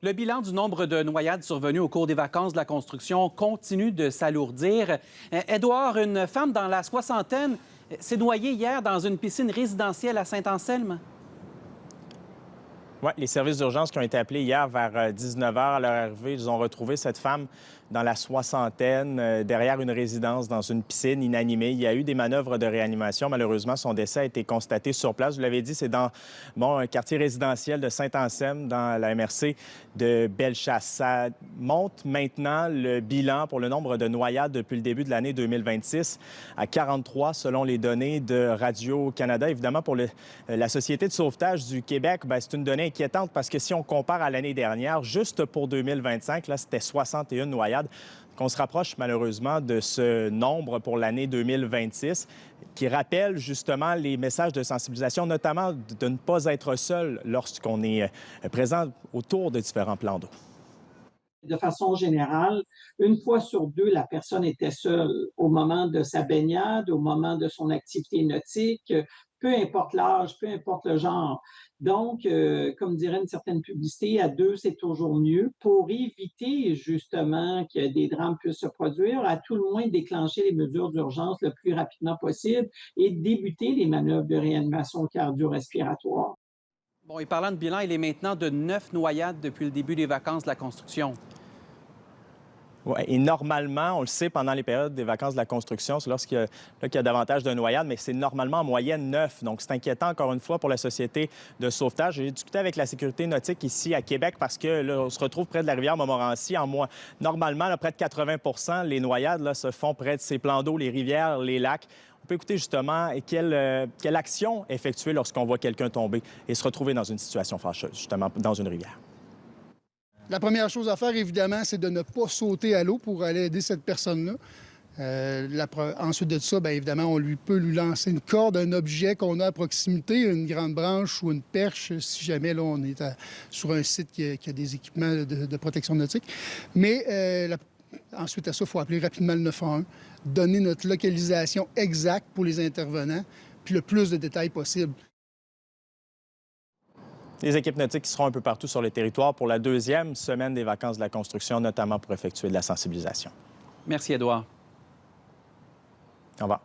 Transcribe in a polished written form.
Le bilan du nombre de noyades survenues au cours des vacances de la construction continue de s'alourdir. Édouard, une femme dans la soixantaine s'est noyée hier dans une piscine résidentielle à Saint-Anselme. Oui, les services d'urgence qui ont été appelés hier vers 19 h à leur arrivée, ils ont retrouvé cette femme dans la soixantaine, derrière une résidence, dans une piscine inanimée. Il y a eu des manœuvres de réanimation. Malheureusement, son décès a été constaté sur place. Vous l'avez dit, c'est dans un quartier résidentiel de Saint-Anselme, dans la MRC de Bellechasse. Ça monte maintenant le bilan pour le nombre de noyades depuis le début de l'année 2026 à 43, selon les données de Radio-Canada. Évidemment, pour la Société de sauvetage du Québec, c'est une donnée inquiétante parce que si on compare à l'année dernière, juste pour 2025, là, c'était 61 noyades. On se rapproche malheureusement de ce nombre pour l'année 2026 qui rappelle justement les messages de sensibilisation, notamment de ne pas être seul lorsqu'on est présent autour de différents plans d'eau. De façon générale, une fois sur deux, la personne était seule au moment de sa baignade, au moment de son activité nautique, peu importe l'âge, peu importe le genre. Donc, comme dirait une certaine publicité, à deux, c'est toujours mieux pour éviter justement que des drames puissent se produire, à tout le moins déclencher les mesures d'urgence le plus rapidement possible et débuter les manœuvres de réanimation cardio-respiratoire. Bon, et parlant de bilan, il est maintenant de 9 noyades depuis le début des vacances de la construction. Oui, et normalement, on le sait, pendant les périodes des vacances de la construction, c'est lorsqu'il y a davantage de noyades, mais c'est normalement en moyenne 9. Donc, c'est inquiétant, encore une fois, pour la Société de sauvetage. J'ai discuté avec la Sécurité nautique ici à Québec parce que là, on se retrouve près de la rivière Montmorency. Normalement, là, près de 80 les noyades là, se font près de ces plans d'eau, les rivières, les lacs. On peut écouter justement quelle action effectuer lorsqu'on voit quelqu'un tomber et se retrouver dans une situation fâcheuse, justement, dans une rivière. La première chose à faire, évidemment, c'est de ne pas sauter à l'eau pour aller aider cette personne-là. Ensuite de ça, bien évidemment, on peut lui lancer une corde, un objet qu'on a à proximité, une grande branche ou une perche, si jamais là, on est sur un site qui a des équipements de protection nautique. Mais ensuite à ça, il faut appeler rapidement le 911, donner notre localisation exacte pour les intervenants, puis le plus de détails possible. Les équipes nautiques qui seront un peu partout sur le territoire pour la deuxième semaine des vacances de la construction, notamment pour effectuer de la sensibilisation. Merci, Édouard. Au revoir.